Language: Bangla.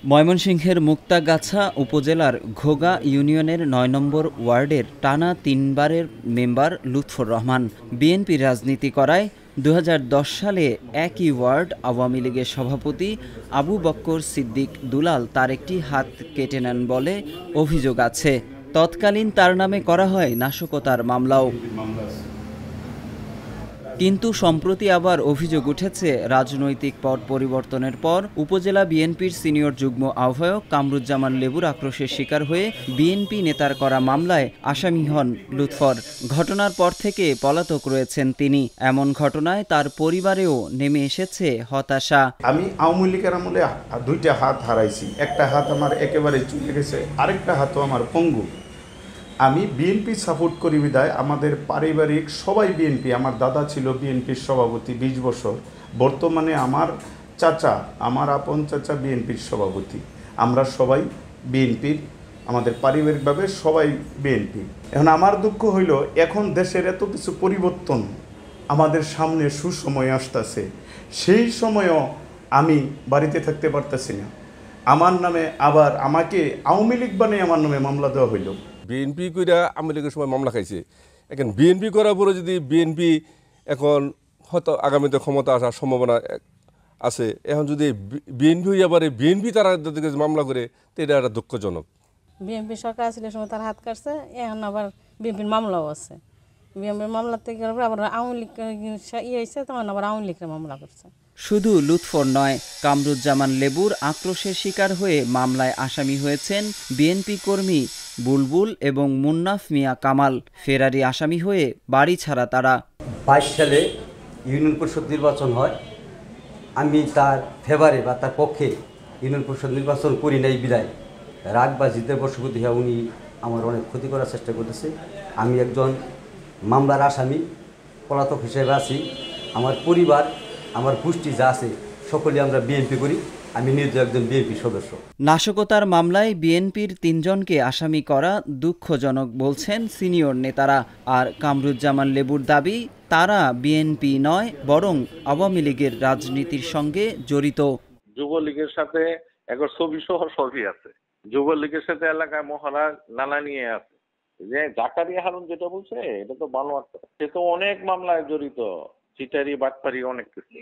ময়মনসিংহের মুক্তাগাছা উপজেলার ঘোগা ইউনিয়নের ৯ নম্বর ওয়ার্ডের টানা ৩ বারের মেম্বার লুৎফর রহমান বিএনপি রাজনীতি করায় ২০১০ সালে একই ওয়ার্ড আওয়ামী লীগের সভাপতি আবু বক্কর সিদ্দিক দুলাল তার একটি হাত কেটে নেন বলে অভিযোগ আছে। তৎকালীন তার নামে করা হয় নাশকতার মামলাও। কিন্তু সম্প্রতি আবার অভিযোগ উঠেছে, রাজনৈতিক পট পরিবর্তনের পর উপজেলা বিএনপির সিনিয়র যুগ্ম আহ্বায়ক কামরুজ্জামান লেবুর আক্রোশের শিকার হয়ে বিএনপি নেতার করা মামলায় আসামি হন লুৎফর। ঘটনার পর থেকে পলাতক রয়েছেন তিনি। এমন ঘটনায় তার পরিবারেও নেমে এসেছে হতাশা। আমি আওয়ামী লীগের আমলে 2টা হাত হারাইছি, একটা হাত আমার একেবারে চলে গেছে, আরেকটা হাতও আমার পঙ্গু। আমি বিএনপি সাপোর্ট করি বিদায় আমাদের পারিবারিক সবাই বিএনপি। আমার দাদা ছিল বিএনপির সভাপতি 20 বছর, বর্তমানে আমার চাচা, আমার আপন চাচা বিএনপির সভাপতি। আমরা সবাই বিএনপির, আমাদের পারিবারিকভাবে সবাই বিএনপি। এখন আমার দুঃখ হইল, এখন দেশের এত কিছু পরিবর্তন, আমাদের সামনে সুসময় আসতেছে, সেই সময়ও আমি বাড়িতে থাকতে পারতেছি না। আমার নামে আবার আমাকে আওয়ামী লীগ বানিয়ে আমার নামে মামলা দেওয়া হইল। বিএনপি কইরা আওয়ামী লীগের সময় মামলা খাইছে, এখন বিএনপি করার পরে যদি বিএনপি এখন হয়তো আগামীতে ক্ষমতা আসার সম্ভাবনা আছে, এখন যদি বিএনপি আবার বিএনপি তারা মামলা করে, তো এটা একটা দুঃখজনক। বিএনপি সরকার আসলে সময় তার হাত কাটছে, এখন আবার বিএনপির মামলাও আছে। বিএনপির মামলা থেকে আবার আওয়ামী লীগ হয়েছে, তখন আবার আওয়ামী লীগের মামলা করছে। শুধু লুৎফর নয়, কামরুজ্জামান লেবুর আক্রোশের শিকার হয়ে মামলায় আসামি হয়েছেন বিএনপি কর্মী বুলবুল এবং মুন্নাফ মিয়া কামাল। ফেরারি আসামি হয়ে বাড়ি ছাড়া তারা। 22 সালে ইউনিয়ন পরিষদ নির্বাচন হয়, আমি তার ফেভারে বা তার পক্ষে ইউনিয়ন পরিষদ নির্বাচন করি নাই বিদায় রাগ বা জিতের বশবর্তী হয়ে উনি আমার অনেক ক্ষতি করার চেষ্টা করতেছে। আমি একজন মামলার আসামি, পলাতক হিসেবে আছি। আমার পরিবার, আমার গোষ্ঠী যা আছে সকলেই আমরা বিএনপি করি। আমি নিজে একজন বিএনপি সদস্য। নাশকতার মামলায় বিএনপির 3 জনকে আসামি করা দুঃখজনক বলছেন সিনিয়র নেতারা। আর কামরুজ্জামান লেবুর দাবি, তারা বিএনপি নয় বরং আওয়ামী লীগের রাজনীতির সঙ্গে জড়িত। যুবলীগের সাথে একবার ছবি সহ সবই আছে। যুবলীগের সাথে এলাকায় মহড়া নানা নিয়ে আছে। যে জাকারিয়া হারুন যেটা বলছে, এটা তো বানোয়াট। সে তো অনেক মামলায় জড়িত, চিটারি বাটপারি অনেক কিছু।